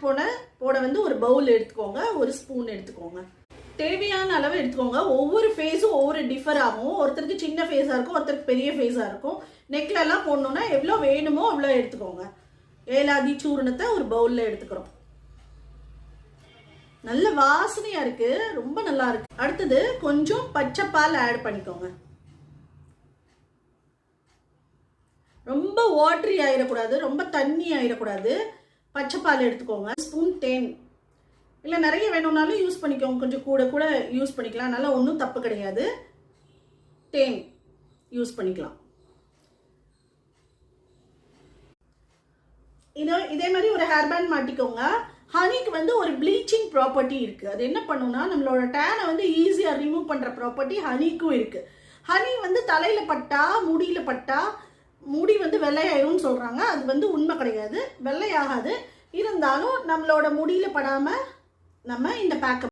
போட வந்து ஒரு பவுல் எடுத்துக்கோங்க, ஒரு ஸ்பூன் எடுத்துக்கோங்க. தேவையான அளவு எடுத்துக்கோங்க. ஒவ்வொரு ஃபேஸும் ஒவ்வொரு டிஃபர் ஆகும். ஒருத்தருக்கு சின்ன ஃபேஸாக இருக்கும், ஒருத்தருக்கு பெரிய ஃபேஸாக இருக்கும். நெக்ல எல்லாம் போடணும்னா எவ்வளோ வேணுமோ அவ்வளோ எடுத்துக்கோங்க. ஏலாதி சூர்ணத்தை ஒரு பவுலில் எடுத்துக்கிறோம். நல்ல வாசனையாக இருக்குது, ரொம்ப நல்லா இருக்கு. அடுத்தது கொஞ்சம் பச்சை பால் ஆட் பண்ணிக்கோங்க. ரொம்ப வாட்டரி ஆயிடக்கூடாது, ரொம்ப தண்ணி ஆயிடக்கூடாது. பச்சை பால் எடுத்துக்கோங்க. ஸ்பூன் தேன், இல்லை நிறைய வேணும்னாலும் யூஸ் பண்ணிக்கோங்க, கொஞ்சம் கூட கூட யூஸ் பண்ணிக்கலாம், நல்லா ஒன்றும் தப்பு கிடையாது. தேன் யூஸ் பண்ணிக்கலாம். இதே மாதிரி ஒரு ஹேர் பேண்ட் மாட்டிக்கோங்க. ஹனிக்கு வந்து ஒரு ப்ளீச்சிங் ப்ராப்பர்ட்டி இருக்குது. அது என்ன பண்ணுன்னா நம்மளோட டேனை வந்து ஈஸியாக ரிமூவ் பண்ணுற ப்ராப்பர்ட்டி ஹனிக்கும் இருக்குது. ஹனி வந்து தலையில் பட்டா, முடியில் பட்டா முடி வந்து வெள்ளையாயிரும்னு சொல்கிறாங்க. அது வந்து உண்மை கிடையாது, வெள்ளையாகாது. இருந்தாலும் நம்மளோட முடியில் படாமல் நம்ம இந்த பேக்கப்